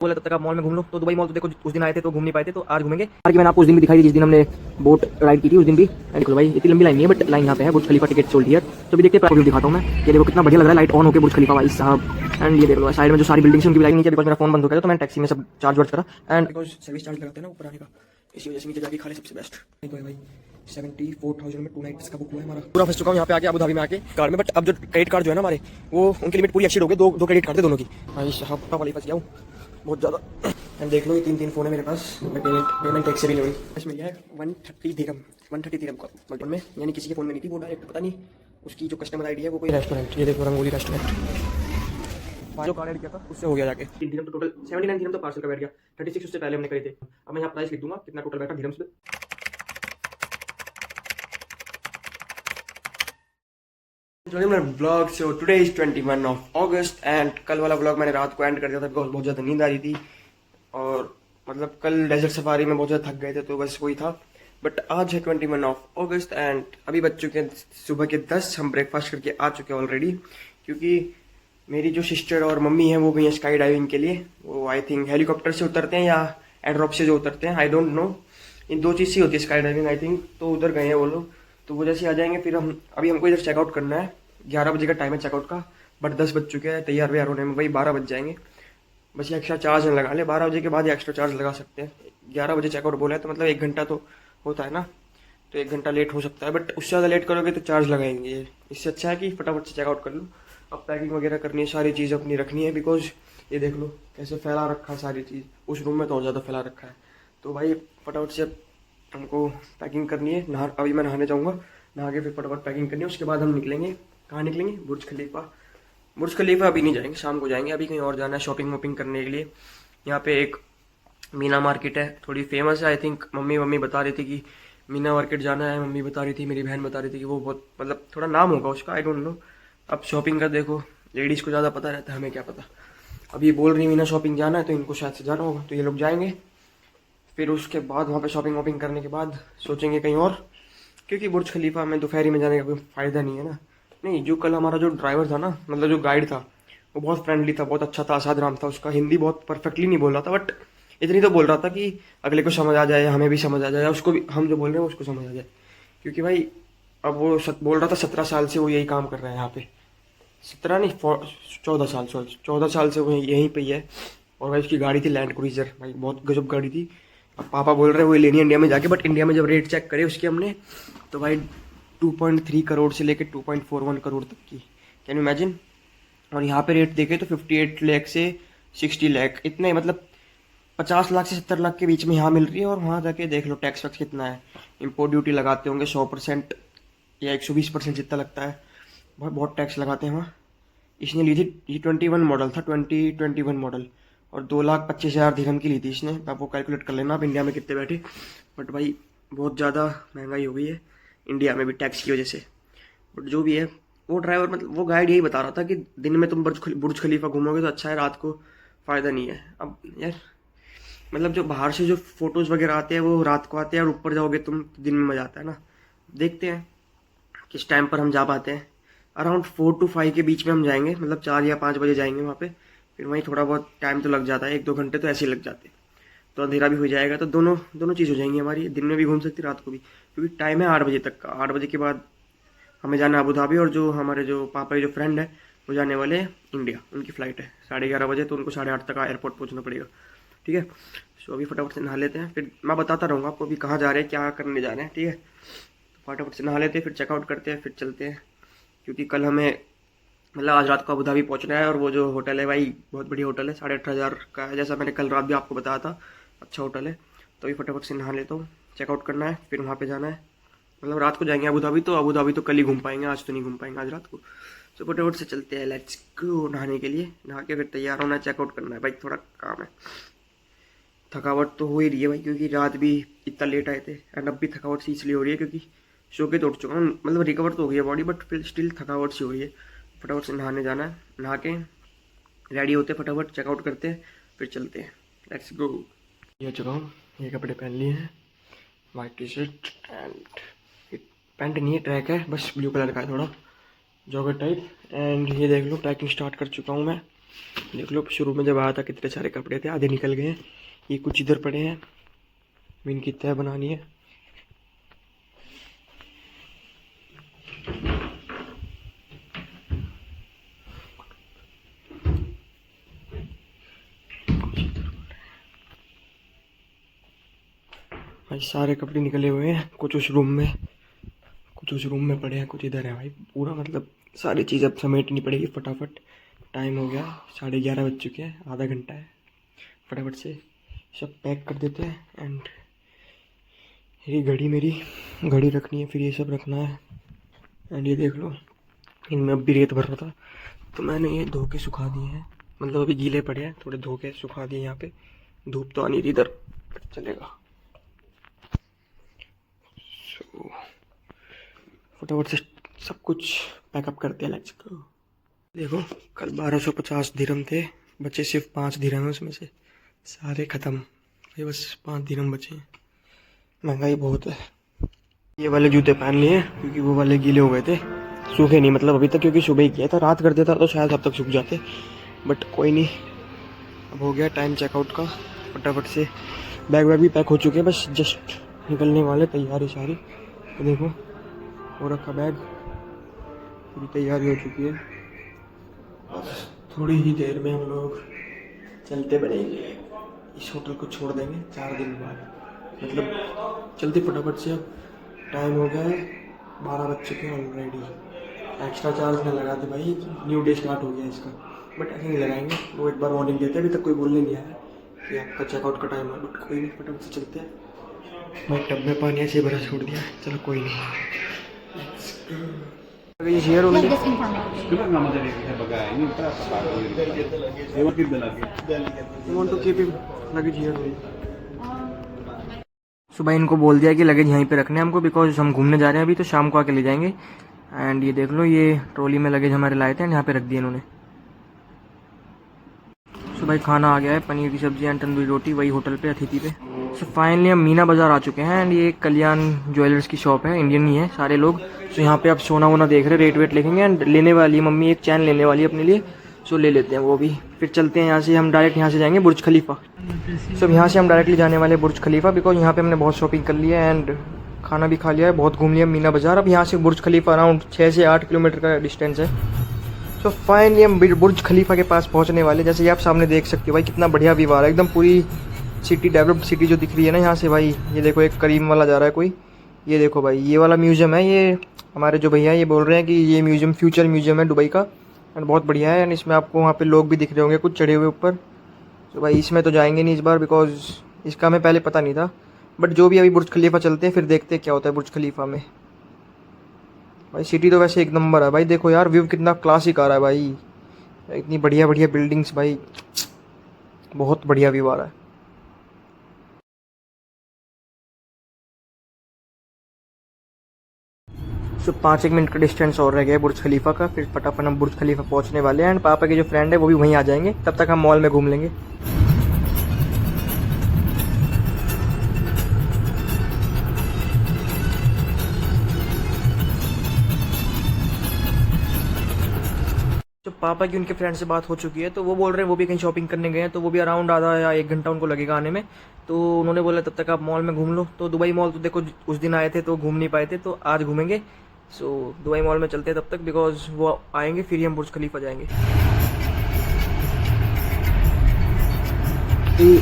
बोला तब तक आप मॉल में घूम लो। तो दुबई मॉल तो देखो उस दिन आए थे तो घूम नहीं पाए थे, तो आज घूमेंगे। बाकी मैंने आपको उस दिन भी दिखाई दी जिस दिन हमने बोट राइड की थी, उस दिन भी। देखो भाई इतनी लंबी लाइन नहीं है, बट लाइन यहाँ पे है, बुर्ज खलीफा टिकट सोल्ड हियर। तो भी देखते हैं, प्राइस दिखाता हूँ मैं। ये देखो कितना बढ़िया लग रहा है लाइट ऑन होकर बुर्ज खलीफा भाई साहब। एंड ये देखो साइड में जो सारी बिल्डिंग्स उनकी भी लाइन नीचे, बिकॉज मेरा फोन बंद हो गया तो मैंने टैक्सी में सब चार्ज वर्ज करा। एंड बिकॉज सर्विस चार्ज लगाते हैं ना ऊपर आने का, इसी वजह से नीचे जाके खा ले सबसे बेस्ट। तो है भाई 74,000 में 2 नाइट्स का बुक हुआ है हमारा। पूरा फंस चुका हूँ यहाँ पे आके अबू धाबी में आके कार में। बट अब जो क्रेडिट कार्ड जो है ना हमारे, वो उनकी लिमिट पूरी एक्सीड हो गई। दो क्रेडिट कार्ड थे दोनों की भाई साहब, वाली फंस गया हूँ बहुत ज़्यादा। एंड देख लो ये 3 फ़ोन है मेरे पास। मैं पेमेंट टैक्स से भी नहीं हुई। बस मिल गया है 130 दिरहम का मल्टीपल में, यानी किसी के फ़ोन में नहीं थी वो, डायरेक्ट पता नहीं उसकी जो कस्टमर आईडी है वो कोई रेस्टोरेंट, ये देखो रंगोली रेस्टोरेंट, जो कार्ड ऐड किया था उससे हो गया जाके 3 दिरहम। तो टोटल 79 दिरहम तो पार्सल का बैठ गया। 36 उससे पहले हमने करे थे। अब मैं यहाँ प्राइस लिख दूंगा कितना टोटल बैठा दिरहम्स में। Blog so today is 21 of August and कल वाला ब्लॉग मैंने रात को एंड कर दिया था बिकॉज बहुत ज़्यादा नींद आ रही थी। और मतलब कल डेजर्ट सफारी में बहुत ज़्यादा थक गए थे, तो बस वही था। बट आज है 21 ऑफ अगस्त एंड अभी बज चुके हैं सुबह के 10। हम ब्रेकफास्ट करके आ चुके हैं ऑलरेडी, क्योंकि मेरी जो सिस्टर और मम्मी है वो गई है स्काई डाइविंग के लिए। वो आई थिंक हेलीकॉप्टर से उतरते हैं या एयरड्रॉप से जो उतरते हैं, आई डोंट नो। इन दो चीज़ से होती है स्काई डाइविंग आई थिंक। तो उधर गए हैं वो लोग, तो वो जैसे आ जाएंगे फिर हमको इधर चेकआउट करना है। 11 बजे का टाइम है चेकआउट का, बट 10 बज चुके हैं। तैयार व्यार होने में वही 12 बज जाएंगे। बस ये एक्स्ट्रा चार्ज न लगा ले, 12 बजे के बाद एक्स्ट्रा चार्ज लगा सकते हैं। 11 बजे चेकआउट बोला है तो मतलब 1 घंटा तो होता है ना, तो 1 घंटा लेट हो सकता है। बट उससे ज़्यादा लेट करोगे तो चार्ज लगाएंगे। इससे अच्छा है कि फटाफट से चेकआउट कर लो। अब पैकिंग वगैरह करनी है, सारी चीज़ अपनी रखनी है, बिकॉज ये देख लो कैसे फैला रखा है सारी चीज़। उस रूम में तो और ज़्यादा फैला रखा है। तो भाई फटाफट से हमको पैकिंग करनी है। अभी मैं नहाने जाऊँगा, नहा के फिर फटाफट पैकिंग करनी है। उसके बाद हम निकलेंगे। कहाँ निकलेंगे? बुर्ज खलीफा। बुर्ज खलीफा अभी नहीं जाएंगे, शाम को जाएंगे। अभी कहीं और जाना है शॉपिंग वॉपिंग करने के लिए। यहाँ पे एक मीना मार्केट है, थोड़ी फेमस है आई थिंक। मम्मी बता रही थी कि मीना मार्केट जाना है। मम्मी बता रही थी, मेरी बहन बता रही थी कि वो बहुत मतलब थोड़ा नाम होगा उसका, आई डोंट नो। अब शॉपिंग का देखो, लेडीज़ को ज़्यादा पता रहता है, हमें क्या पता। अब ये बोल रही मीना शॉपिंग जाना है, तो इनको शायद से जाना होगा, तो ये लोग जाएंगे। फिर उसके बाद वहाँ पे शॉपिंग वॉपिंग करने के बाद सोचेंगे कहीं और, क्योंकि बुर्ज खलीफा में दोपहरी में जाने का कोई फ़ायदा नहीं है ना। नहीं, जो कल हमारा जो ड्राइवर था ना, मतलब जो गाइड था, वो बहुत फ्रेंडली था, बहुत अच्छा था, आसाद राम था। उसका हिंदी बहुत परफेक्टली नहीं बोल रहा था, बट इतनी तो बोल रहा था कि अगले को समझ आ जाए, हमें भी समझ आ जाए, उसको भी हम जो बोल रहे हैं उसको समझ आ जाए। क्योंकि भाई अब वो बोल रहा था 17 साल से वो यही काम कर रहा है यहाँ पे। 17 नहीं, 14 साल, सॉरी 14 साल से वो यहीं पे ही है। और भाई उसकी गाड़ी थी लैंड क्रूइजर, भाई बहुत गजब गाड़ी थी। अब पापा बोल रहे हैं वो लेनी है इंडिया में जाके, बट इंडिया में जब रेट चेक करे उसकी हमने, तो भाई 2.3 करोड़ से लेकर 2.41 करोड़ तक की, कैन यू इमेजिन। और यहाँ पे रेट देखे तो 58 लाख से 60 लाख, इतने मतलब 50 लाख से 70 लाख के बीच में यहाँ मिल रही है। और वहाँ जाके देख लो टैक्स वैक्स कितना है। इम्पोर्ट ड्यूटी लगाते होंगे 100% या 120% जितना लगता है, बहुत बहुत टैक्स लगाते हैं वहाँ। इसने ली थी, ये 21 मॉडल था, 2021 मॉडल, और 2,25,000 दिरहम की ली थी इसने। आप वो कैलकुलेट कर लेना आप इंडिया में कितने बैठे। बट भाई बहुत ज़्यादा महंगाई हो गई है इंडिया में भी टैक्स की वजह से। बट जो भी है, वो ड्राइवर मतलब वो गाइड यही बता रहा था कि दिन में तुम बुर्ज खलीफा घूमोगे तो अच्छा है, रात को फ़ायदा नहीं है। अब यार मतलब जो बाहर से जो फोटोज़ वगैरह आते हैं वो रात को आते हैं, और ऊपर जाओगे तुम तो दिन में मज़ा आता है ना। देखते हैं किस टाइम पर हम जा पाते हैं। अराउंड 4 to 5 के बीच में हम जाएंगे, मतलब 4 या 5 बजे जाएंगे वहाँ पे। फिर वहीं थोड़ा बहुत टाइम तो लग जाता है, 1-2 घंटे तो ऐसे ही लग जाते हैं। तो अंधेरा भी हो जाएगा, तो दोनों चीज़ हो जाएंगी हमारी। दिन में भी घूम सकती, रात को भी, क्योंकि टाइम है 8 बजे तक का। 8 बजे के बाद हमें जाना है अबू धाबी, और जो हमारे जो पापा के जो फ्रेंड है वो जाने वाले हैं इंडिया। उनकी फ़्लाइट है 11:30 बजे, तो उनको 8:30 तक एयरपोर्ट पहुँचना पड़ेगा। ठीक है, सो अभी फटाफट से नहा लेते हैं, फिर मैं बताता रहूँगा आपको अभी कहाँ जा रहे हैं, क्या करने जा रहे हैं। ठीक है, तो फटाफट से नहा लेते हैं, फिर चेकआउट करते हैं, फिर चलते हैं। क्योंकि कल हमें मतलब आज रात को अबू धाबी पहुँचना है। और वो जो होटल है भाई बहुत बढ़िया होटल है, 18,500 का है, जैसा मैंने कल रात भी आपको बताया था। अच्छा होटल है। तो अभी फटाफट से नहा लेता हूँ, चेकआउट करना है, फिर वहाँ पे जाना है। मतलब रात को जाएंगे अबू धाबी, तो अबू धाबी तो कल ही घूम पाएंगे, आज तो नहीं घूम पाएंगे आज रात को। तो फटाफट से चलते हैं, लेट्स गो नहाने के लिए। नहा के फिर तैयार होना है, चेकआउट करना है। भाई थोड़ा काम है, थकावट तो हो ही रही है भाई, क्योंकि रात भी इतना लेट आए थे। एंड अब भी थकावट सी इसलिए हो रही है क्योंकि सो के तो उठ चुका हूँ, मतलब रिकवर तो हो गई है बॉडी, बट फिर स्टिल थकावट सी हो रही है। फटाफट से नहाने जाना है, नहा के रेडी होते फटाफट चेकआउट करते हैं, फिर चलते हैं, लेट्स गो। ये हो चुका हूँ, ये कपड़े पहन लिए हैं, white T shirt and pant नहीं है, ट्रैक है, बस ब्लू कलर का है थोड़ा जॉगर टाइप। एंड ये देख लो पैकिंग स्टार्ट कर चुका हूँ मैं। देख लो शुरू में जब आया था कितने सारे कपड़े थे, आधे निकल गए हैं। ये कुछ इधर पड़े हैं, इनकी तह बनानी है। भाई सारे कपड़े निकले हुए हैं, कुछ उस रूम में पड़े हैं, कुछ इधर है भाई। पूरा मतलब सारी चीज़ अब समेटनी पड़ेगी फटाफट। टाइम हो गया 11:30 बज चुके हैं, आधा घंटा है। फटाफट से सब पैक कर देते हैं। एंड ये मेरी घड़ी रखनी है, फिर ये सब रखना है। एंड ये देख लो, इनमें अब भी रेत भर रहा था तो मैंने ये धो के सुखा दिए हैं। मतलब अभी गीले पड़े हैं, थोड़े धो के सुखा दिए। यहाँ पे धूप तो आनी थी, इधर चलेगा। फटाफट से सब कुछ पैकअप करते हैं, लेट्स गो। देखो कल 1250 दिरहम थे, बचे सिर्फ 5 दिरहम है, उसमें से सारे ख़त्म। ये बस 5 दिरहम बचे हैं। महंगाई बहुत है। ये वाले जूते पहन लिए क्योंकि वो वाले गीले हो गए थे, सूखे नहीं मतलब अभी तक, क्योंकि सुबह ही किया था। रात कर देता तो शायद अब तक सूख जाते, बट कोई नहीं। अब हो गया टाइम चेकआउट का। फटाफट से बैग वैग भी पैक हो चुके हैं, बस जस्ट निकलने वाले, तैयारी सारी। तो देखो हो रखा बैग, पूरी तैयारी हो चुकी है। बस थोड़ी ही देर में हम लोग चलते बनेंगे। इस होटल को छोड़ देंगे 4 दिन बाद, मतलब चलते फटाफट से। अब टाइम हो गया है 12 बज चुके हैं ऑलरेडी। एक्स्ट्रा चार्ज ना लगा दे भाई, न्यू डे स्टार्ट हो गया इसका, बट ऐसे नहीं लगाएंगे। वो एक बार वार्निंग देते हैं, अभी तक कोई बोलने नहीं आया कि आपका चेकआउट का टाइम है, बट कोई नहीं, फटाफट से चलते हैं। मैं टब में पानी ऐसे भरा छोड़ दिया, चलो कोई नहीं। Luggage here only. Like this information. You want to keep him luggage here only. सुबह इनको बोल दिया कि लगेज यहीं पे रखने हमको, बिकॉज हम घूमने जा रहे हैं अभी, तो शाम को आके ले जाएंगे। एंड ये देख लो, ये ट्रॉली में लगेज हमारे लाए थे, यहाँ पे रख दिए इन्होंने। सो भाई खाना आ गया है, पनीर की सब्जी एंड तंदूरी रोटी, वही होटल पे अतिथि पे। सो फाइनली हम मीना बाजार आ चुके हैं। एंड ये कल्याण ज्वेलर्स की शॉप है, इंडियन ही है सारे लोग। सो यहाँ पे आप सोना वोना देख रहे, रेट वेट लिखेंगे। एंड लेने वाली है मम्मी एक चैन लेने वाली है अपने लिए, सो ले लेते हैं वो भी। फिर चलते हैं यहाँ से, हम डायरेक्ट यहाँ से जाएंगे बुर्ज खलीफा। सो यहाँ से हम डायरेक्टली जाने वाले बुर्ज खलीफा, बिकॉज यहाँ पे हमने बहुत शॉपिंग कर लिया है एंड खाना भी खा लिया है, बहुत घूम लिया मीना बाजार। अब यहाँ से बुर्ज खलीफा अराउंड 6 से 8 किलोमीटर का डिस्टेंस है। सो फाइनली हम बुर्ज खलीफा के पास पहुँचने वाले। जैसे कि आप सामने देख सकते हो भाई, कितना बढ़िया व्यू आ रहा है, एकदम पूरी सिटी, डेवलप्ड सिटी जो दिख रही है ना यहाँ से भाई। ये देखो एक करीम वाला जा रहा है कोई, ये देखो भाई, ये वाला म्यूजियम है। ये हमारे जो भैया ये बोल रहे हैं कि ये म्यूजियम फ्यूचर म्यूजियम है दुबई का, एंड बहुत बढ़िया है। एंड इसमें आपको वहाँ पे लोग भी दिख रहे होंगे कुछ चढ़े हुए ऊपर। तो भाई इसमें तो जाएंगे नहीं इस बार, बिकॉज इसका हमें पहले पता नहीं था। बट जो भी अभी बुर्ज खलीफा चलते हैं, फिर देखते हैं क्या होता है बुर्ज खलीफा में। भाई सिटी तो वैसे एक नंबर है भाई, देखो यार व्यू कितना क्लासिक आ रहा है भाई, इतनी बढ़िया बढ़िया बिल्डिंग्स भाई, बहुत बढ़िया व्यू आ रहा है। सो 5-1 मिनट का डिस्टेंस और रह गया है बुर्ज खलीफा का, फिर फटाफट हम बुर्ज खलीफा पहुंचने वाले हैं। एंड पापा के जो फ्रेंड है वो भी वहीं आ जाएंगे, तब तक हम मॉल में घूम लेंगे। तो पापा की उनके फ्रेंड से बात हो चुकी है, तो वो बोल रहे हैं वो भी कहीं शॉपिंग करने गए हैं, तो वो भी अराउंड आधा या 1 घंटा उनको लगेगा आने में। तो उन्होंने बोला तब तक आप मॉल में घूम लो। तो दुबई मॉल तो देखो उस दिन आए थे तो घूम नहीं पाए थे, तो आज घूमेंगे। सो दुबई मॉल में चलते हैं तब तक, बिकॉज वो आएंगे फिर ही हम बुर्ज खलीफा जाएंगे।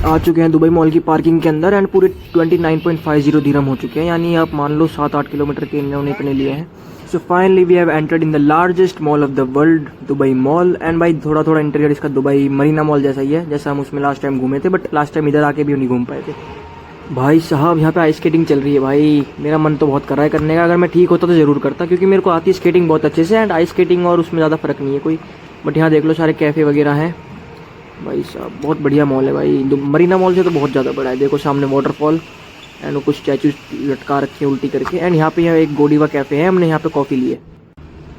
आ चुके हैं दुबई मॉल की पार्किंग के अंदर। एंड पूरे 29.50 दिरहम हो चुके हैं, यानी आप मान लो 7-8 किलोमीटर के इन्होंने इतने लिए हैं। So finally we have entered in the largest mall of the world, Dubai mall. And भाई थोड़ा थोड़ा इंटीरियर इसका दुबई मरीना मॉल जैसा ही है, जैसा हम उसमें लास्ट टाइम घूमे थे, बट लास्ट टाइम इधर आके भी नहीं घूम पाए थे। भाई साहब यहाँ पे आइस स्केटिंग चल रही है भाई, मेरा मन तो बहुत कर रहा है करने का। अगर मैं ठीक होता तो ज़रूर करता, क्योंकि मेरे को आती है स्केटिंग बहुत अच्छे से। एंड आइस स्केटिंग और उसमें ज़्यादा फ़र्क नहीं है कोई। बट यहाँ देख लो सारे कैफ़े वगैरह हैं भाई साहब, बहुत बढ़िया मॉल है भाई। मरीना मॉल से तो बहुत ज़्यादा बड़ा है। देखो सामने वाटरफॉल एंड वो कुछ स्टैचू लटका रखे हैं उल्टी करके। एंड यहाँ पे एक गोडीवा कैफ़े है, हमने यहाँ पे कॉफ़ी ली है।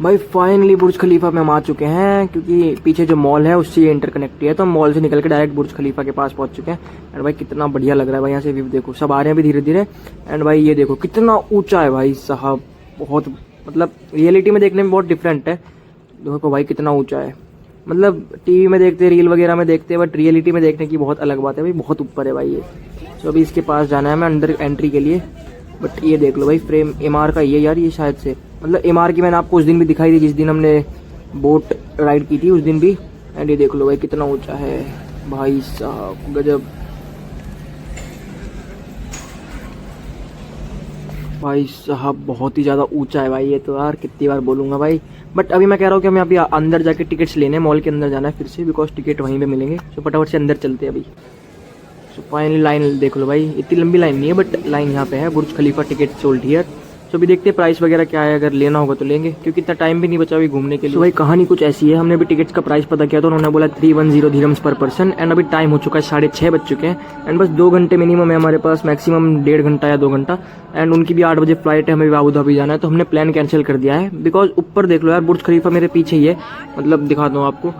भाई फाइनली बुर्ज खलीफा में हम आ चुके हैं, क्योंकि पीछे जो मॉल है उससे ये इंटरकनेक्ट है, तो हम मॉल से निकल के डायरेक्ट बुर्ज खलीफा के पास पहुंच चुके हैं। एंड भाई कितना बढ़िया लग रहा है भाई, यहाँ से व्यू देखो, सब आ रहे हैं अभी धीरे धीरे। एंड भाई ये देखो कितना ऊंचा है भाई साहब, बहुत मतलब रियलिटी में देखने में बहुत डिफरेंट है। देखो भाई कितना ऊंचा है, मतलब टीवी में देखते, रील वगैरह में देखते हैं, बट रियलिटी में देखने की बहुत अलग बात है भाई, बहुत ऊपर है भाई ये। तो अभी इसके पास जाना है मैं अंदर एंट्री के लिए। बट ये देख लो भाई, फ्रेम एमआर का ही है यार ये शायद से, मतलब एमआर की मैंने आपको उस दिन भी दिखाई थी जिस दिन हमने बोट राइड की थी उस दिन भी। एंड ये देख लो भाई कितना ऊंचा है भाई साहब, गजब भाई साहब, बहुत ही ज़्यादा ऊंचा है भाई ये तो यार, कितनी बार बोलूंगा भाई। बट अभी मैं कह रहा हूँ कि हमें अभी अंदर जाके टिकट्स लेने हैं, मॉल के अंदर जाना है फिर से, बिकॉज टिकट वहीं पे मिलेंगे। तो फटाफट से अंदर चलते हैं अभी। सो फाइनली लाइन देख लो भाई, इतनी लंबी लाइन नहीं है बट लाइन यहाँ पे है, बुर्ज खलीफा टिकट सोल्ड हियर। सो अभी देखते हैं प्राइस वगैरह क्या है, अगर लेना होगा तो लेंगे क्योंकि इतना टाइम भी नहीं बचा अभी घूमने के लिए। तो भाई कहानी कुछ ऐसी है, हमने अभी टिकट्स का प्राइस पता किया तो उन्होंने बोला 310 दिरहम्स पर पर्सन। एंड अभी टाइम हो चुका है 6:30 बज चुके हैं। एंड बस 2 घंटे मिनिमम है हमारे पास, मैक्सिमम 1.5 घंटा या 2 घंटा। एंड उनकी भी 8 बजे फ्लाइट है, हमें भी अबू धाबी जाना है, तो हमने प्लान कैंसिल कर दिया है। बिकॉज ऊपर देख लो यार, बुर्ज खलीफा मेरे पीछे ही है, मतलब दिखाता हूँ आपको,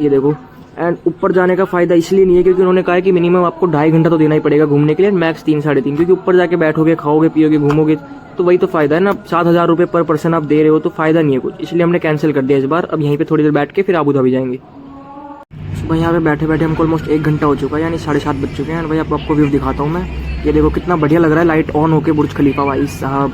ये देखो। एंड ऊपर जाने का फायदा इसलिए नहीं है क्योंकि उन्होंने कहा है कि मिनिमम आपको 2.5 घंटा तो देना ही पड़ेगा घूमने के लिए, मैक्स 3 साढ़े 3, क्योंकि ऊपर जाके बैठोगे, खाओगे, पियोगे, घूमोगे, तो वही तो फायदा है ना। 7,000 रुपये पर पर्सन आप दे रहे हो तो फायदा नहीं है कुछ, इसलिए हमने कैंसिल कर दिया इस बार। अब यहीं पे थोड़ी देर बैठ के फिर अबू धाबी जाएंगे। सुबह यहाँ पे बैठे बैठे हमको ऑलमोस्ट 1 घंटा हो चुका है, यानी 7:30 बज चुके हैं। भाई आपको व्यू दिखाता हूँ मैं, ये देखो कितना बढ़िया लग रहा है लाइट ऑन होके बुर्ज खलीफा भाई साहब।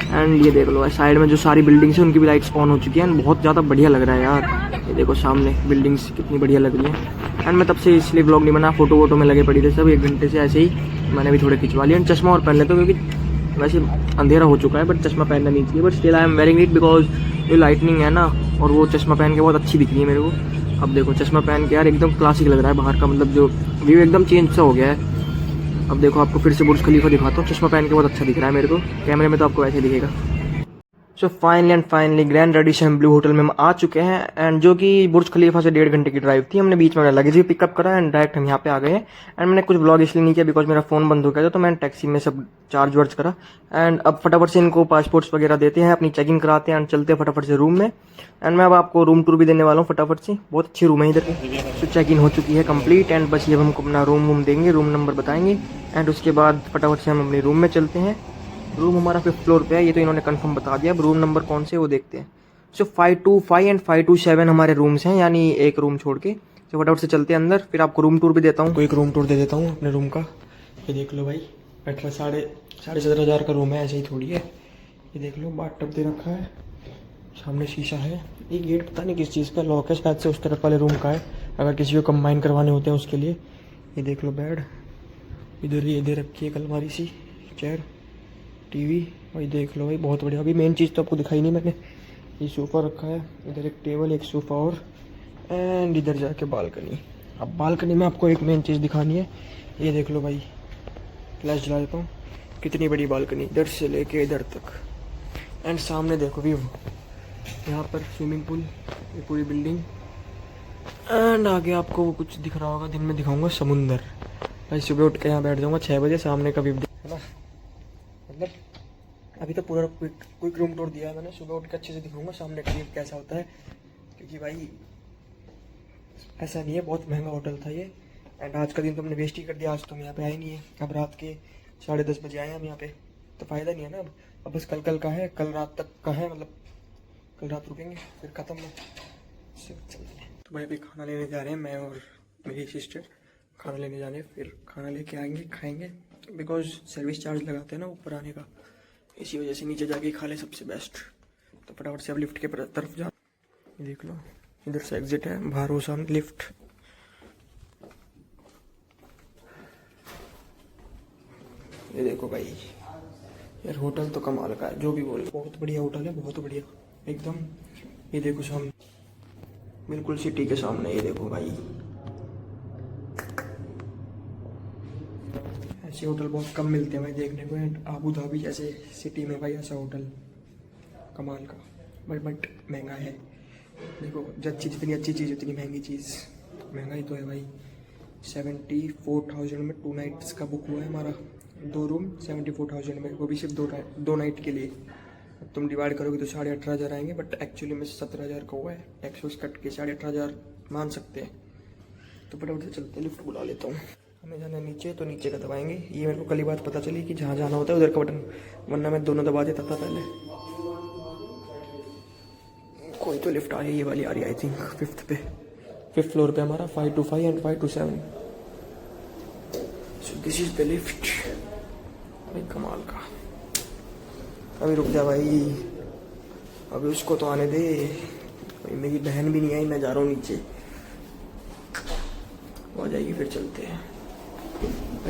एंड ये देख लो साइड में जो सारी बिल्डिंग्स हैं उनकी भी लाइट्स ऑन हो चुकी हैं, बहुत ज़्यादा बढ़िया लग रहा है यार। ये देखो सामने बिल्डिंग्स कितनी बढ़िया लग रही है। एंड मैं तब से इसलिए ब्लॉग नहीं बना, फोटो वोटो में लगे पड़ी थे सब, 1 घंटे से ऐसे ही मैंने भी थोड़े खिंचवा लिए। चश्मा और पहन लेते क्योंकि वैसे अंधेरा हो चुका है, बट चश्मा पहनना नहीं चाहिए, but still I am wearing it because ये लाइटनिंग है ना, और वो चश्मा पहन के बहुत अच्छी दिख रही है मेरे को। अब देखो चश्मा पहन के यार एकदम क्लासिक लग रहा है, बाहर का मतलब जो व्यू एकदम चेंज सा हो गया है। अब देखो आपको फिर से बुर्ज खलीफा दिखाता हूँ, चश्मा पहन के बहुत अच्छा दिख रहा है मेरे को, कैमरे में तो आपको ऐसे दिखेगा। So finally grand Radisson Blu hotel में हम आ चुके हैं। एंड जो कि बुर्ज खलीफा से 1.5 घंटे की ड्राइव थी, हमने बीच में लगेज भी पिकअप करा एंड डायरेक्ट हम यहाँ पे आ गए हैं। एंड मैंने कुछ ब्लॉग इसलिए नहीं किया बिकॉज मेरा फ़ोन बंद हो गया था, तो मैंने टैक्सी में सब चार्ज वर्ज करा। एंड अब फटाफट से इनको पासपोर्ट्स वगैरह देते हैं, अपनी चेकिंग कराते हैं एंड चलते हैं फटाफट से रूम में। एंड मैं अब आपको रूम टूर भी देने वाला हूँ फटाफट से, बहुत अच्छी रूम है इधर की। तो चेक इन हो चुकी है कंप्लीट, एंड बस ये हमको अपना रूम देंगे, रूम नंबर बताएंगे। एंड उसके बाद फटाफट से हम अपने रूम में चलते हैं। रूम हमारा 5th फ्लोर पे है, ये तो इन्होंने कंफर्म बता दिया। अब रूम नंबर कौन से वो देखते हैं। सो 525 एंड 527 हमारे रूम्स हैं, यानी एक रूम छोड़ के। तो फटाफट से चलते हैं अंदर, फिर आपको रूम टूर भी देता हूँ। एक रूम टूर दे देता हूँ अपने रूम का। ये देख लो भाई, 17,500 का रूम है, ऐसे ही थोड़ी है। ये देख लो बाथटब दे रखा है, सामने शीशा है। ये गेट पता नहीं किस चीज़ का लॉक है, शायद से उस तरफ वाले रूम का है, अगर किसी को कंबाइन करवाने होते हैं उसके लिए। ये देख लो बेड, इधर ये दे रखी है अलमारी सी, चेयर, टीवी। भाई देख लो भाई बहुत बढ़िया। अभी मेन चीज़ तो आपको दिखाई नहीं मैंने, ये सोफ़ा रखा है, इधर एक टेबल, एक सोफ़ा और, एंड इधर जाके बालकनी। अब बालकनी में आपको एक मेन चीज़ दिखानी है, ये देख लो भाई, फ्लैश जला देता हूँ, कितनी बड़ी बालकनी इधर से लेके इधर तक। एंड सामने देखो व्यू, यहाँ पर स्विमिंग पूल, ये पूरी बिल्डिंग। एंड आगे आपको वो कुछ दिख रहा होगा, दिन में दिखाऊंगा समुंदर। भाई सुबह उठ के यहाँ बैठ जाऊँगा 6 बजे, सामने का व्यू है ना, मतलब अभी तो पूरा क्विक रूम टूर दिया है मैंने, सुबह उठ के अच्छे से दिखाऊंगा सामने का व्यू कैसा होता है, क्योंकि भाई ऐसा नहीं है, बहुत महंगा होटल था ये। एंड आज का दिन तो हमने वेस्ट ही कर दिया, आज तो हम यहाँ पे आए नहीं है। अब रात के 10:30 बजे आए हम यहाँ पे, तो फ़ायदा नहीं है ना। अब बस कल का है, कल रात तक का है, मतलब कल रात रुकेंगे फिर ख़त्म है। तो भाई अभी खाना लेने जा रहे हैं, मैं और मेरी सिस्टर खाना लेने जा रहे हैं, फिर खाना लेके आएंगे, खाएंगे, बिकॉज सर्विस चार्ज लगाते हैं ना ऊपर आने का, इसी वजह से नीचे जाके खा ले सबसे बेस्ट। तो फटाफट से अब लिफ्ट के तरफ जा, देख लो इधर से एग्जिट है, बाहर हो सामने लिफ्ट। ये देखो भाई यार, होटल तो कमाल का है, जो भी बोले, बहुत बढ़िया होटल है, बहुत बढ़िया एकदम। ये देखो सामने, बिल्कुल सिटी के सामने, ये देखो भाई, ऐसे होटल बहुत कम मिलते हैं भाई देखने को। एंड अबू धाबी जैसे सिटी में भाई ऐसा होटल कमाल का, बट महंगा है। देखो जितनी अच्छी चीज़ उतनी महंगी चीज़, महंगाई तो है भाई। 74,000 में 2 नाइट्स का बुक हुआ है हमारा, 2 रूम 74,000 में, वो भी सिर्फ 2 नाइट के लिए। अब तुम डिवाइड करोगे तो 18,500 आएंगे, बट एक्चुअली में 17,000 का हुआ है, टैक्स कट के 18,500 मान सकते हैं। तो फटाफट से चलते, लिफ्ट बुला लेता हूँ। हमें जाना नीचे, तो नीचे का दबाएंगे। ये मेरे को कल ही बात पता चली कि जहाँ जाना होता है उधर का बटन, वरना मैं दोनों दबा देता था पहले। कोई तो लिफ्ट आ रही है, ये वाली आ रही है आई थिंक 5th पे। 5th फ्लोर पे हमारा 525 and 527। So this is the lift. भाई कमाल का। अभी रुक जा भाई, अभी उसको तो आने दे। भाई मेरी बहन भी नहीं आई, मैं जा रहा हूँ नीचे, वो आ जाएगी फिर चलते हैं।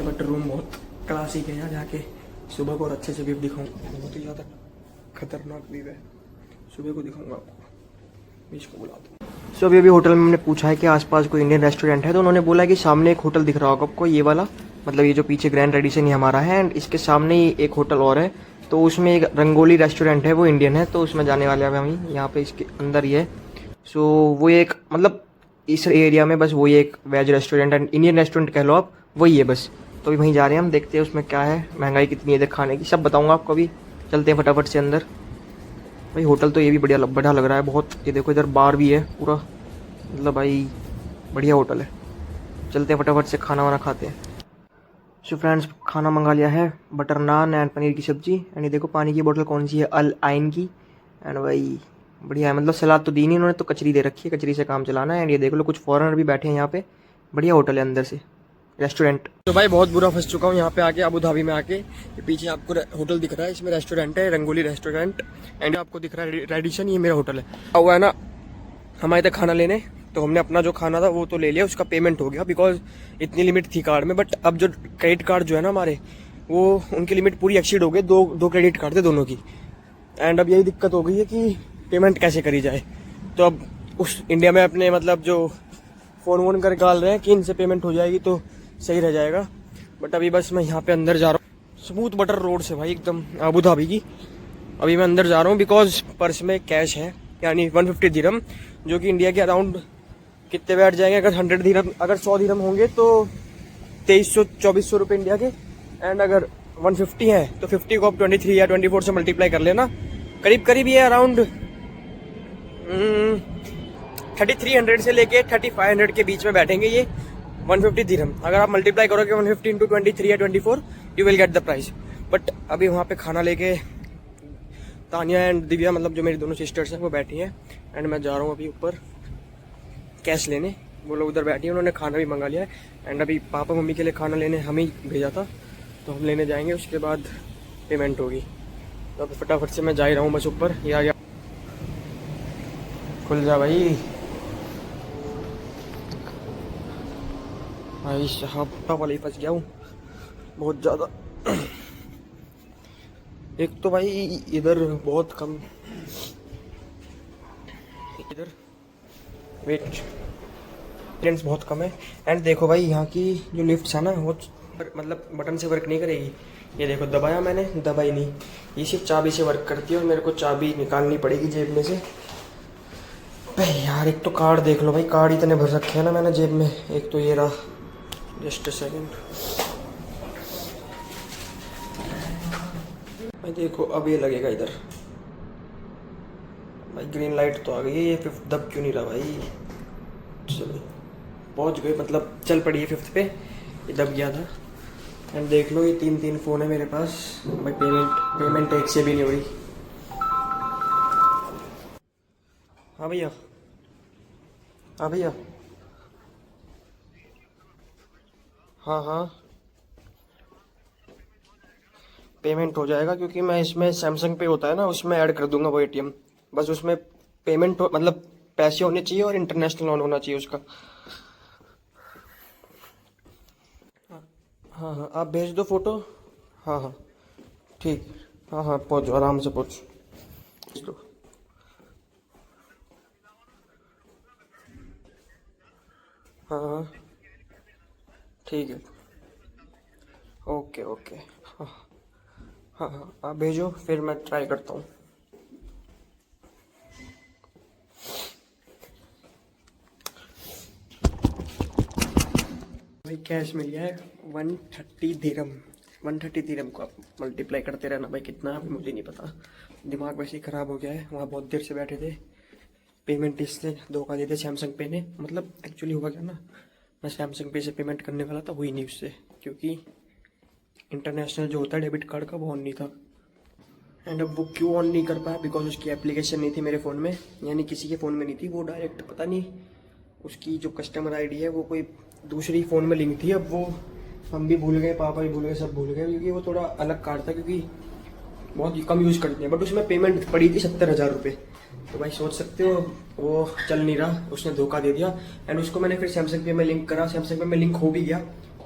बट रूम बहुत क्लासिक है यार, जाके सुबह को और अच्छे से व्यू दिखाऊंगा। बहुत ही ज़्यादा खतरनाक व्यू है, सुबह को दिखाऊंगा आपको। मैं इसको बुला दूँ। सो अभी होटल में हमने पूछा है कि आसपास कोई इंडियन रेस्टोरेंट है, तो उन्होंने बोला कि सामने एक होटल दिख रहा होगा आपको, ये वाला, मतलब ये जो पीछे ग्रैंड रेडिसन ही हमारा है, एंड इसके सामने ही एक होटल और है, तो उसमें एक रंगोली रेस्टोरेंट है, वो इंडियन है, तो उसमें जाने वाले हैं हम। यहाँ पे इसके अंदर ही है। सो वो एक, मतलब इस एरिया में बस वही एक veg restaurant and Indian restaurant कह लो आप, वही है बस। तो अभी वहीं जा रहे हैं हम, देखते हैं उसमें क्या है, महंगाई कितनी है खाने की, सब बताऊंगा आपको। अभी चलते हैं फटाफट से अंदर। भाई होटल तो ये भी बढ़िया लग रहा है बहुत। ये देखो इधर बार भी है पूरा, मतलब भाई बढ़िया होटल है। चलते हैं फटाफट से खाना वाना खाते हैं। सो फ्रेंड्स, खाना मंगा लिया है, बटर नान एंड पनीर की सब्जी। एंड ये देखो पानी की बोतल कौन सी है, अल आइन की। एंड भाई बढ़िया है, मतलब सलाद तो दी नहीं उन्होंने, तो कचरी दे रखी है, कचरी से काम चलाना है। एंड ये देख लो कुछ फॉरेनर भी बैठे हैं यहाँ पे। बढ़िया होटल है अंदर से, रेस्टोरेंट। तो भाई बहुत बुरा फंस चुका हूँ यहाँ पे आके, अबू धाबी में आके। ये पीछे आपको होटल दिख रहा है, इसमें रेस्टोरेंट है, रंगोली रेस्टोरेंट। एंड आपको दिख रहा है रेडिसन, ये मेरा होटल है। हुआ है ना, हम आए थे खाना लेने, तो हमने अपना जो खाना था वो तो ले लिया, उसका पेमेंट हो गया, बिकॉज इतनी लिमिट थी कार्ड में। बट अब जो क्रेडिट कार्ड जो है ना हमारे, वो उनकी लिमिट पूरी एक्सीड हो गई, दो क्रेडिट कार्ड थे दोनों की। एंड अब यही दिक्कत हो गई है कि पेमेंट कैसे करी जाए। तो अब उस इंडिया में अपने मतलब जो फ़ोन कर डाल रहे हैं कि इनसे पेमेंट हो जाएगी तो सही रह जाएगा। बट अभी बस मैं यहाँ पे अंदर जा रहा हूँ, स्मूथ बटर रोड से भाई एकदम, अबू धाबी की। अभी मैं अंदर जा रहा हूँ बिकॉज पर्स में कैश है, यानी 150 दिरहम, जो कि इंडिया के अराउंड कितने बैठ जाएंगे। अगर 100 दिरहम, अगर 100 दिरहम होंगे तो 2300-2400 रुपये इंडिया के। एंड अगर 150 है तो 50 को आप 23 या 24 से मल्टीप्लाई कर लेना, करीब करीब ये अराउंड 3300 से लेके 3500 के बीच में बैठेंगे ये 150 दिरहम। अगर आप मल्टीप्लाई करोगे 150 इंटू 23 या 24, you will get the price. But अभी वहाँ पे खाना लेके तानिया एंड दिव्या, मतलब जो मेरी दोनों सिस्टर्स हैं, वो बैठी हैं। एंड मैं जा रहा हूँ अभी ऊपर कैश लेने। वो लोग उधर बैठी हैं, उन्होंने खाना भी मंगा लिया है। एंड अभी पापा मम्मी के लिए खाना लेने हम ही भेजा था, तो हम लेने जाएंगे, उसके बाद पेमेंट होगी। तो अभी फटाफट से मैं जा ही रहा हूँ बस ऊपर। ये आ गया, खुल जा भाई। भाई साहब वाले फंस गया हूँ बहुत ज़्यादा। एक तो भाई इधर बहुत कम, इधर वेट फ्रेंड्स बहुत कम है। एंड देखो भाई यहाँ की जो लिफ्ट्स है ना, वो मतलब बटन से वर्क नहीं करेगी। ये देखो दबाया मैंने, दबाई नहीं, ये सिर्फ चाबी से वर्क करती है, और मेरे को चाबी निकालनी पड़ेगी जेब में से। भाई यार एक तो कार्ड देख लो भाई, कार्ड इतने भर रखे हैं ना मैंने जेब में। एक तो ये रहा, जस्ट अ सेकेंड भाई, देखो अब ये लगेगा इधर। भाई ग्रीन लाइट तो आ गई है, ये 5th दब क्यों नहीं रहा भाई। चलो पहुंच गए, मतलब चल पड़ी है 5th पे, ये दब गया था। एंड देख लो ये 3 फ़ोन है मेरे पास भाई। पेमेंट एक से भी नहीं हो रही। हाँ भैया, हाँ भैया, हाँ हाँ पेमेंट हो जाएगा, क्योंकि मैं इसमें सैमसंग पे होता है ना, उसमें ऐड कर दूंगा वो एटीएम। बस उसमें पेमेंट मतलब पैसे होने चाहिए और इंटरनेशनल ऑन होना चाहिए उसका। हाँ हाँ आप भेज दो फोटो। हाँ हाँ ठीक, हाँ हाँ पहुँचो, आराम से पहुँचो, भेज दो। हाँ हाँ ठीक है, ओके ओके। हाँ हाँ हाँ आप भेजो, फिर मैं ट्राई करता हूँ। भाई कैश मिल गया है 130 दिरहम। 130 दिरहम को आप मल्टीप्लाई करते रहना भाई, कितना है मुझे नहीं पता, दिमाग वैसे ही ख़राब हो गया है। वहाँ बहुत देर से बैठे थे, पेमेंट इससे धोखा देते सैमसंग पे ने। मतलब एक्चुअली हुआ क्या ना, मैं सैमसंग पे से पेमेंट करने वाला था, हुई नहीं उससे, क्योंकि इंटरनेशनल जो होता है डेबिट कार्ड का वो ऑन नहीं था। एंड अब वो क्यों ऑन नहीं कर पाया, बिकॉज उसकी एप्लीकेशन नहीं थी मेरे फ़ोन में, यानी किसी के फ़ोन में नहीं थी, वो डायरेक्ट पता नहीं उसकी जो कस्टमर आईडी है वो कोई दूसरी फ़ोन में लिंक थी। अब वो हम भी भूल गए, पापा भी भूल गए, सब भूल गए, क्योंकि वो थोड़ा अलग कार्ड था, क्योंकि बहुत कम यूज़ करते हैं। बट उसमें पेमेंट पड़ी थी 70,000 रुपये। तो भाई सोच सकते हो वो चल नहीं रहा, उसने धोखा दे दिया। एंड उसको मैंने फिर सैमसंग पे में लिंक करा, सैमसंग पे में लिंक हो भी गया,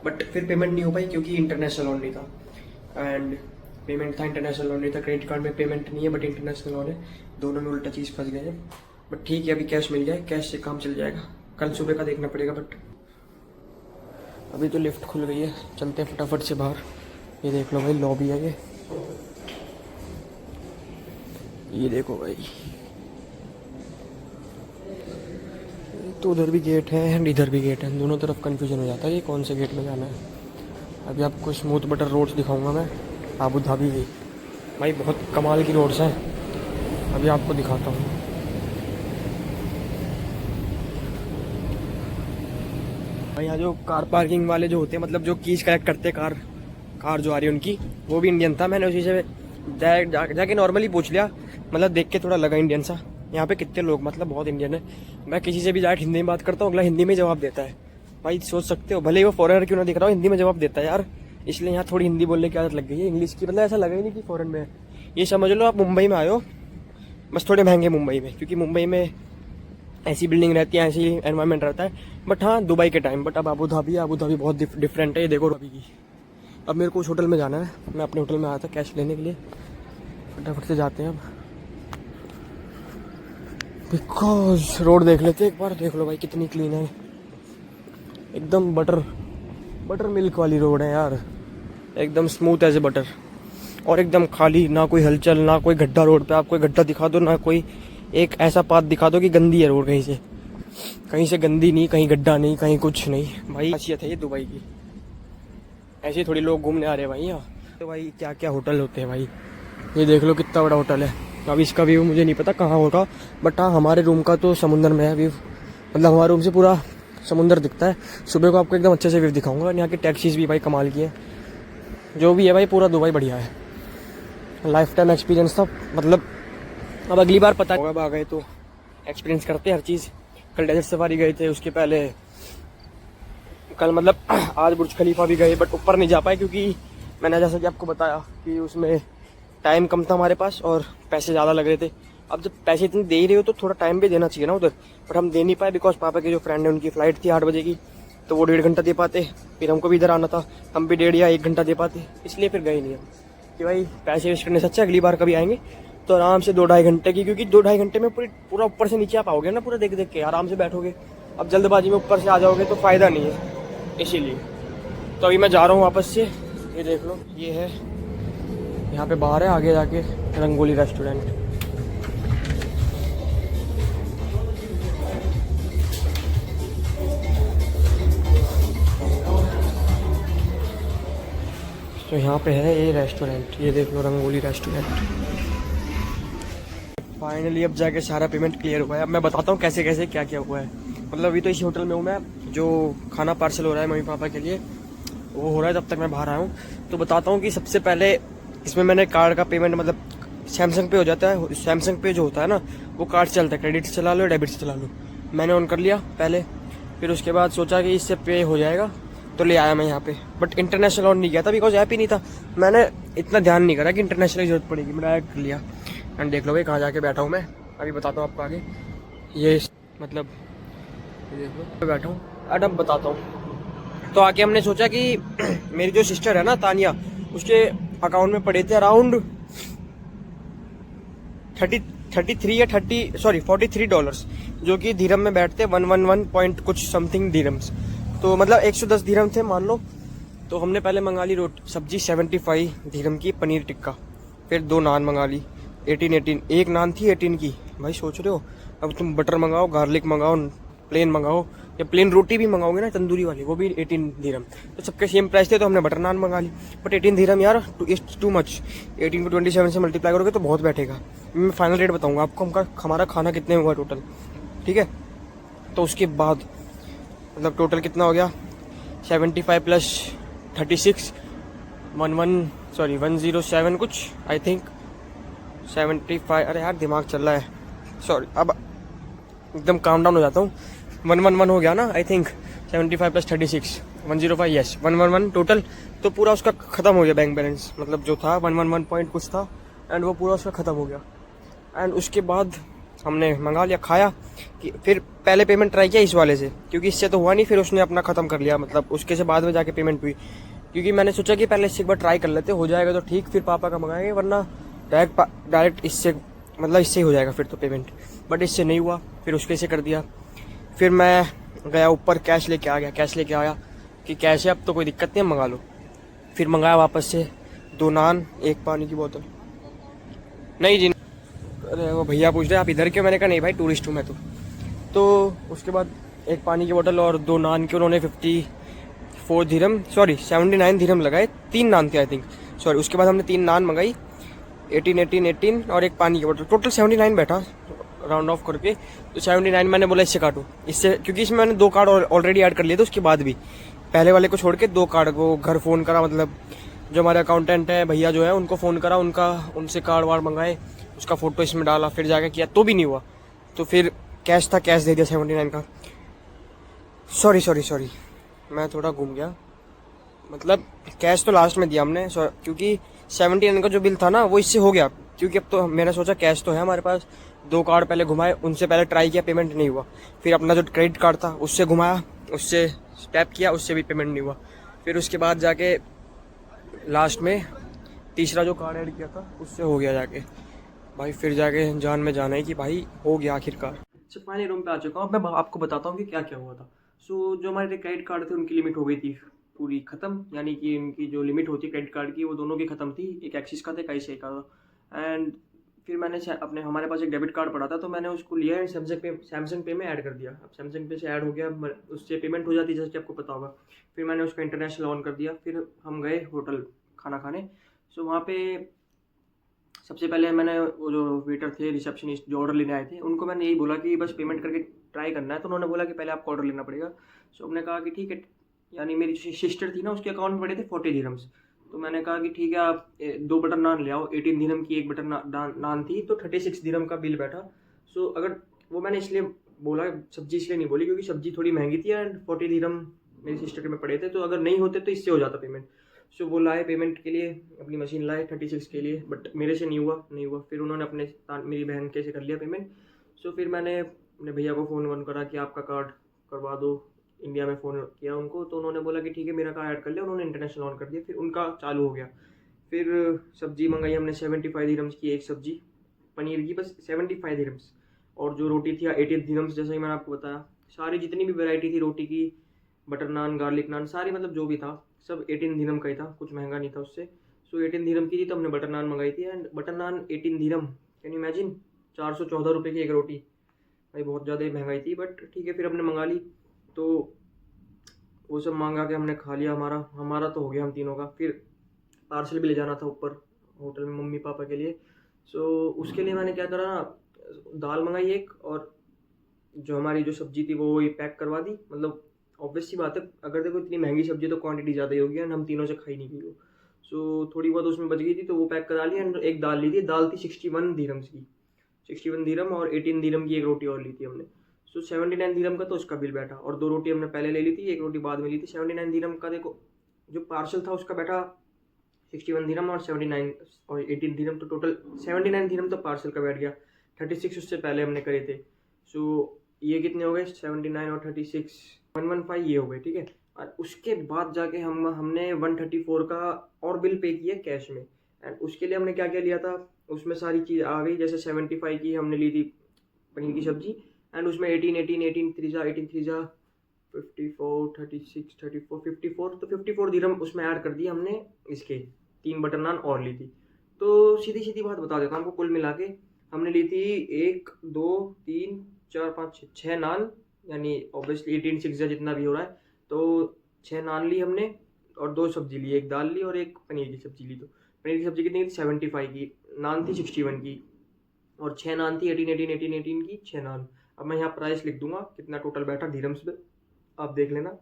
बट फिर पेमेंट नहीं हो पाई क्योंकि इंटरनेशनल लोन नहीं था। एंड पेमेंट था, इंटरनेशनल लोन नहीं था। क्रेडिट कार्ड में पेमेंट नहीं है बट इंटरनेशनल लोन है, दोनों में उल्टा चीज़ फंस गए हैं। बट ठीक है, अभी कैश मिल जाए, कैश से काम चल जाएगा। कल सुबह का देखना पड़ेगा। बट अभी तो लिफ्ट खुल गई है, चलते हैं फटाफट से बाहर। ये देख लो भाई, लॉबी है ये देखो भाई। तो उधर भी गेट है एंड इधर भी गेट है, दोनों तरफ कंफ्यूजन हो जाता है ये कौन से गेट में जाना है। अभी आपको स्मूथ बटर रोड्स दिखाऊंगा मैं, आबू धाबी की। भाई बहुत कमाल की रोड्स हैं, अभी आपको दिखाता हूँ। भाई यहाँ जो कार पार्किंग वाले जो होते हैं, मतलब जो कीज कलेक्ट करते हैं कार जो आ रही है उनकी, वो भी इंडियन था। मैंने उसी से जाके नॉर्मली पूछ लिया, मतलब देख के थोड़ा लगा इंडियन सा। यहाँ पे कितने लोग, मतलब बहुत इंडियन है। मैं किसी से भी जाके हिंदी में बात करता हूँ, अगला हिंदी में जवाब देता है। भाई सोच सकते हो, भले ही वो फॉरेनर क्यों ना दिख रहा हो, हिंदी में जवाब देता है यार। इसलिए यहाँ थोड़ी हिंदी बोलने की आदत लग गई है, इंग्लिश की। मतलब ऐसा लगा ही नहीं कि फॉरेन में है। ये समझ लो आप मुंबई में आए हो, बस थोड़े महंगे मुंबई में, क्योंकि मुंबई में ऐसी बिल्डिंग रहती है, ऐसी एनवायरनमेंट रहता है। बट हाँ, दुबई के टाइम। बट अब आबू धाबी बहुत डिफरेंट है। ये देखो अभी की। अब मेरे को उस होटल में जाना है, मैं अपने होटल में आया था कैश लेने के लिए। फटाफट से जाते हैं अब, बिकॉज रोड देख लेते हैं एक बार। देख लो भाई कितनी क्लीन है, एकदम बटर मिल्क वाली रोड है यार, एकदम स्मूथ एज ए बटर। और एकदम खाली, ना कोई हलचल, ना कोई गड्ढा रोड पे। आप कोई गड्ढा दिखा दो, ना कोई एक ऐसा पाथ दिखा दो कि गंदी है रोड, कहीं से गंदी नहीं, कहीं गड्ढा नहीं, कहीं कुछ नहीं। भाई खासियत है ये दुबई की, ऐसे थोड़ी लोग घूमने आ रहे हैं भाई यहाँ। तो भाई क्या क्या होटल होते हैं भाई, ये देख लो कितना बड़ा होटल है। अब इसका व्यू मुझे नहीं पता कहाँ होगा, बट हाँ हमारे रूम का तो समुंदर में है व्यू, मतलब हमारे रूम से पूरा समुंदर दिखता है। सुबह को आपको एकदम अच्छे से व्यू दिखाऊंगा। यहाँ की टैक्सीज भी भाई कमाल की है, जो भी है भाई पूरा दुबई बढ़िया है। लाइफ टाइम एक्सपीरियंस था, मतलब अब अगली बार पता होगा। अब आ गए तो एक्सपीरियंस करते हैं हर चीज़। कल डेजर्ट सफारी गए थे, उसके पहले कल मतलब आज बुर्ज खलीफा भी गए, बट ऊपर नहीं जा पाए क्योंकि मैंने जैसा कि आपको बताया कि उसमें टाइम कम था हमारे पास और पैसे ज़्यादा लग रहे थे। अब जब पैसे इतने दे ही रहे हो तो थोड़ा टाइम भी देना चाहिए ना उधर, बट हम दे नहीं पाए बिकॉज पापा के जो फ्रेंड है उनकी फ़्लाइट थी 8 बजे की, तो वो 1.5 घंटा दे पाते, फिर हमको भी इधर आना था, हम भी 1.5 या 1 घंटा दे पाते, इसलिए फिर गए नहीं हम कि भाई पैसे वेस्ट करने से अच्छा अगली बार कभी आएंगे तो आराम से 2-2.5 घंटे की, क्योंकि 2-2.5 घंटे में पूरा ऊपर से नीचे आप आओगे ना, पूरा देख देख के आराम से बैठोगे। अब जल्दबाजी में ऊपर से आ जाओगे तो फ़ायदा नहीं है, इसीलिए। तो अभी मैं जा रहा हूँ वापस से। ये देख लो, ये है यहाँ पे बाहर है आगे जाके रंगोली रेस्टोरेंट। तो यहाँ पे है ये रेस्टोरेंट, ये देख लो रंगोली रेस्टोरेंट। फाइनली अब जाके सारा पेमेंट क्लियर हुआ है। अब मैं बताता हूँ कैसे कैसे क्या क्या हुआ है। मतलब अभी तो इसी होटल में हूँ मैं, जो खाना पार्सल हो रहा है मम्मी पापा के लिए वो हो रहा है, तब तक मैं बाहर आया हूँ। तो बताता हूँ कि सबसे पहले इसमें मैंने कार्ड का पेमेंट, मतलब सैमसंग पे हो जाता है। सैमसंग पे जो होता है ना वो कार्ड से चलता है, क्रेडिट से चला लो डेबिट से चला लो। मैंने ऑन कर लिया पहले, फिर उसके बाद सोचा कि इससे पे हो जाएगा तो ले आया मैं यहाँ पे। बट इंटरनेशनल ऑन नहीं किया था बिकॉज ऐप ही नहीं था, मैंने इतना ध्यान नहीं करा कि इंटरनेशनल की जरूरत पड़ेगी, मैंने डायरेक्ट कर लिया। एंड देख लो भाई कहाँ जाके बैठा हूँ मैं, अभी बताता हूँ आपको आगे। ये मतलब ये देख लो बैठा हूँ, अब बताता हूँ। तो आके हमने सोचा कि मेरी जो सिस्टर है ना तानिया, उसके अकाउंट में पड़े थे अराउंड 43 डॉलर्स, जो कि धीरम में बैठते 111 पॉइंट कुछ समथिंग धीरम्स, तो मतलब 110 धीरम थे मान लो। तो हमने पहले मंगा ली सब्जी 75 धीरम की, पनीर टिक्का, फिर 2 नान मंगा ली 18 एक नान थी 18 की। भाई सोच रहे हो, अब तुम बटर मंगाओ, गार्लिक मंगाओ, प्लेन मंगाओ या प्लेन रोटी भी मंगाओगे ना तंदूरी वाली, वो भी 18 धीरम। तो सबके सेम प्राइस थे, तो हमने बटर नान मंगा ली। बट 18 धीरम यार इट्स टू मच, 18 को 27 से मल्टीप्लाई करोगे तो बहुत बैठेगा। मैं फाइनल रेट बताऊंगा आपको हमारा खाना कितने हुआ टोटल, ठीक है। तो उसके बाद मतलब टोटल कितना हो गया, 75 प्लस 36 107 कुछ आई थिंक 75। अरे यार दिमाग चल रहा है, सॉरी। अब एकदम काम डाउन हो जाता हूँ। 111 हो गया ना आई थिंक, 75 + 36 105, यस 111 टोटल। तो पूरा उसका ख़त्म हो गया बैंक बैलेंस, मतलब जो था 111 पॉइंट कुछ था एंड वो पूरा उसका ख़त्म हो गया। एंड उसके बाद हमने मंगा लिया, खाया कि फिर पहले पेमेंट ट्राई किया इस वाले से, क्योंकि इससे तो हुआ नहीं, फिर उसने अपना ख़त्म कर लिया, मतलब उसके से बाद में जाके पेमेंट हुई। क्योंकि मैंने सोचा कि पहले इससे एक बार ट्राई कर लेते, हो जाएगा तो ठीक, फिर पापा का मंगाएंगे, वरना डायरेक्ट इससे, मतलब इससे ही हो जाएगा फिर तो पेमेंट। बट इससे नहीं हुआ, फिर उसके से कर दिया। फिर मैं गया ऊपर, कैश लेके आया कि कैश है अब तो कोई दिक्कत नहीं है, मंगा लो। फिर मंगाया वापस से 2 नान, 1 पानी की बोतल। नहीं जी, अरे वो भैया पूछ रहे आप इधर क्यों, मैंने कहा नहीं भाई टूरिस्ट हूँ मैं तो उसके बाद 1 पानी की बोतल और 2 नान के उन्होंने 54 दिरहम, सॉरी 79 दिरहम लगाए। 3 नान थे आई थिंक, सॉरी। उसके बाद हमने 3 नान मंगाई, 18 और 1 पानी की बोतल, टोटल 79 बैठा राउंड ऑफ करके। तो 79 मैंने बोला इससे काटो, इससे, क्योंकि इसमें मैंने 2 कार्ड ऑलरेडी ऐड कर लिए थे उसके बाद भी, पहले वाले को छोड़ के 2 कार्ड को घर फ़ोन करा, मतलब जो हमारे अकाउंटेंट है भैया जो है उनको फ़ोन करा, उनसे कार्ड वार्ड मंगाए, उसका फ़ोटो इसमें डाला, फिर जाके किया तो भी नहीं हुआ। तो फिर कैश था, कैश दे दिया 79 का। सॉरी मैं थोड़ा घूम गया, मतलब कैश तो लास्ट में दिया हमने, क्योंकि 79 का जो बिल था ना वो इससे हो गया, क्योंकि अब तो मैंने सोचा कैश तो है हमारे पास। 2 कार्ड पहले घुमाए, उनसे पहले ट्राई किया, पेमेंट नहीं हुआ। फिर अपना जो क्रेडिट कार्ड था उससे घुमाया, उससे टैप किया, उससे भी पेमेंट नहीं हुआ। फिर उसके बाद जाके लास्ट में तीसरा जो कार्ड ऐड किया था उससे हो गया जाके भाई। फिर जाके जान में जाना है कि भाई हो गया आखिरकार। अच्छा, फाइनली रूम पे आ चुका हूँ। मैं आपको बताता हूँ कि क्या क्या हुआ था। सो जो हमारे क्रेडिट कार्ड थे उनकी लिमिट हो गई थी पूरी ख़त्म, यानी कि उनकी जो लिमिट होती है क्रेडिट कार्ड की वो दोनों की ख़त्म थी। एक एक्सिस का था, एक ICICI का था। एंड फिर मैंने अपने, हमारे पास एक डेबिट कार्ड पड़ा था तो मैंने उसको लिया एंड सैमसंग पे में ऐड कर दिया। अब सैमसंग पे से ऐड हो गया, उससे पेमेंट हो जाती है जैसे कि आपको पता होगा। फिर मैंने उसका इंटरनेशनल ऑन कर दिया। फिर हम गए होटल खाना खाने। सो वहाँ पे सबसे पहले मैंने वो जो वेटर थे, रिसेप्शनिस्ट जो ऑर्डर लेने आए थे, उनको मैंने यही बोला कि बस पेमेंट करके ट्राई करना है। तो उन्होंने बोला कि पहले आपको ऑर्डर लेना पड़ेगा। सो हमने कहा कि ठीक है, यानी मेरी जो सिस्टर थी ना उसके अकाउंट में पड़े थे 40 दिरहम्स। तो मैंने कहा कि ठीक है आप 2 बटर नान ले आओ। 18 दिरहम की 1 बटर नान थी, तो 36 दिरहम का बिल बैठा। सो अगर वो मैंने इसलिए बोला, सब्जी इसलिए नहीं बोली क्योंकि सब्जी थोड़ी महंगी थी एंड 40 दिरहम मेरी सिस्टर के में पड़े थे, तो अगर नहीं होते तो इससे हो जाता पेमेंट। सो वो लाए पेमेंट के लिए, अपनी मशीन लाए 36 के लिए, बट मेरे से नहीं हुआ। फिर उन्होंने मेरी बहन के से कर लिया पेमेंट। सो फिर मैंने अपने भैया को फ़ोन करा कि आपका कार्ड करवा दो। इंडिया में फ़ोन किया उनको, तो उन्होंने बोला कि ठीक है मेरा कार्ड ऐड कर लिया। उन्होंने इंटरनेशनल ऑन कर दिया, फिर उनका चालू हो गया। फिर सब्जी मंगाई हमने 75 दिरहम्स की एक सब्जी, पनीर की, बस 75 दिरहम्स। और जो रोटी थी 80 दिरहम्स, जैसा कि मैंने आपको बताया। सारी जितनी भी वैरायटी थी रोटी की, बटर नान, गार्लिक नान, सारी मतलब जो भी था सब 18 दिरहम का ही था, कुछ महंगा नहीं था उससे। सो 18 दिरहम की थी, तो हमने बटर नान मंगाई थी। And butter naan 18 dirham, can you imagine, 414 रुपये की एक रोटी। भाई बहुत ज़्यादा ही महंगाई थी, बट ठीक है फिर हमने मंगा ली। तो वो सब मंगा के हमने खा लिया, हमारा तो हो गया हम तीनों का। फिर पार्सल भी ले जाना था ऊपर होटल में मम्मी पापा के लिए। सो उसके लिए मैंने क्या करा ना, दाल मंगाई एक, और जो हमारी जो सब्जी थी वो ही पैक करवा दी। मतलब ऑब्वियस सी बात है, अगर देखो इतनी महंगी सब्जी तो क्वांटिटी ज़्यादा ही होगी एंड हम तीनों से खाई नहीं गई वो। सो थोड़ी बहुत उसमें बच गई थी तो वो पैक करा ली। एंड एक दाल ली थी, दाल थी 61 दिरहम्स की, 61 दिरहम, और 18 दिरहम की एक रोटी और ली थी हमने। सो 79 दिरहम का तो उसका बिल बैठा, और 2 रोटी हमने पहले ले ली थी, एक रोटी बाद में ली थी। 79 दिरहम का देखो जो पार्सल था उसका बैठा 61 दिरहम और 79 और 18 दिरहम, तो टोटल 79 दिरहम तो पार्सल का बैठ गया। 36 उससे पहले हमने करे थे। सो ये कितने हो गए, 79 और 36, 115 ये हो गए, ठीक है। और उसके बाद जाके हमने 134 का और बिल पे किया कैश में। एंड उसके लिए हमने क्या क्या लिया था, उसमें सारी चीज़ आ गई। जैसे 75 की हमने ली थी पनीर की सब्जी, एंड उसमें 18 3 जा 54 36 34 54, तो 54 दिरहम उसमें ऐड कर दिया हमने, इसके 3 बटर नान और ली थी। तो सीधी सीधी बात बता देता हूँ आपको, कुल मिला के हमने ली थी 1 2 3 4 5 6 नान, यानी ऑब्वियसली 18 6 जितना भी हो रहा है, तो 6 नान ली हमने, और 2 सब्जी ली, एक दाल ली और एक पनीर की सब्जी ली। तो पनीर की सब्जी कितनी थी, 75 की, नान थी 61 की, और 6 नान थी 18 की 6 नान। अब मैं यहाँ प्राइस लिख दूंगा कितना टोटल बैठा दिरहम्स में, आप देख लेना।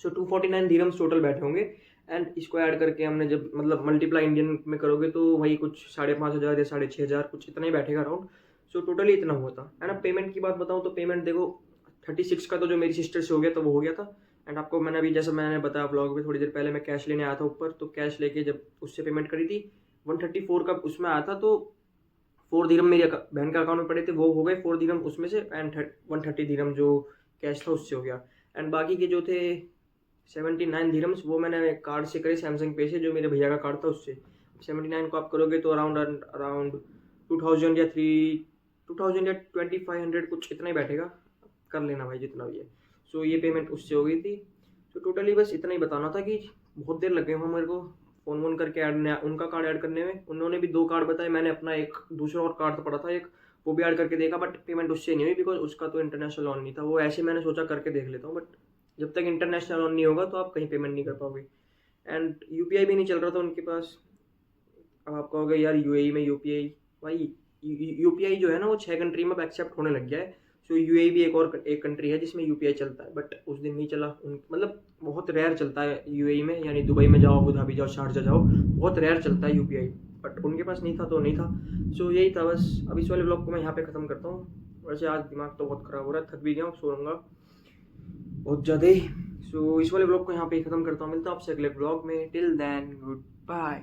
सो 249 दिरहम्स टोटल बैठे होंगे। एंड इसको ऐड करके हमने जब मतलब मल्टीप्लाई इंडियन में करोगे तो वही कुछ 5,500 या 6,500 कुछ इतना ही बैठेगा अराउंड। सो टोटली इतना हुआ था। है ना। पेमेंट की बात बताऊँ तो पेमेंट देखो 36 का तो जो मेरी सिस्टर से हो गया तो वो हो गया था। एंड आपको मैंने अभी जैसे मैंने बताया ब्लॉग में थोड़ी देर पहले, मैं कैश लेने आया था ऊपर, तो कैश लेके जब उससे पेमेंट करी थी 134 का उसमें आया था, तो 4 दिरहम मेरी बहन के अकाउंट में पड़े थे, वो हो गए 4 दिरहम उसमें से, एंड 130 दिरहम जो कैश था उससे हो गया। एंड बाकी के जो थे 79 दिरहम्स वो मैंने कार्ड से करे, सैमसंग पे से, जो मेरे भैया का कार्ड था उससे। 79 को आप करोगे तो अराउंड अराउंड 2000 या 2000 या 2500 कुछ इतना ही बैठेगा, कर लेना भाई जितना भी है। सो ये पेमेंट उससे हो गई थी। तो टोटली बस इतना ही बताना था कि बहुत देर लगे हुए मेरे को फ़ोन वोन करके उनका कार्ड ऐड करने में। उन्होंने भी 2 कार्ड बताए, मैंने अपना एक दूसरा और कार्ड तो पड़ा था एक, वो भी ऐड करके देखा, बट पेमेंट उससे नहीं हुई बिकॉज उसका तो इंटरनेशनल ऑन नहीं था। वो ऐसे मैंने सोचा करके देख लेता हूँ, बट जब तक इंटरनेशनल ऑन नहीं होगा तो आप कहीं पेमेंट नहीं कर पाओगे। एंड यूपीआई भी नहीं चल रहा था उनके पास। अब आप कहोगे यार यूएई में यूपीआई, भाई यूपीआई जो है ना वो 6 कंट्री में एक्सेप्ट होने लग गया है। सो यूएई भी एक कंट्री है जिसमें यूपीआई चलता है, बट उस दिन नहीं चला। मतलब बहुत रेयर चलता है यूएई में, यानी दुबई में जाओ, अबू धाबी जाओ, शारजा जाओ, बहुत रेयर चलता है यूपीआई, बट उनके पास नहीं था तो नहीं था। सो यही था बस। अब इस वाले ब्लॉग को मैं यहाँ पे ख़त्म करता हूँ। वैसे आज दिमाग तो बहुत ख़राब हो रहा है, थक भी गया हूँ, सोऊंगा बहुत ज़्यादा ही। सो इस वाले ब्लॉग को यहाँ पे ख़त्म करता हूँ, मिलता हूँ आपसे अगले ब्लॉग में। Till then good bye.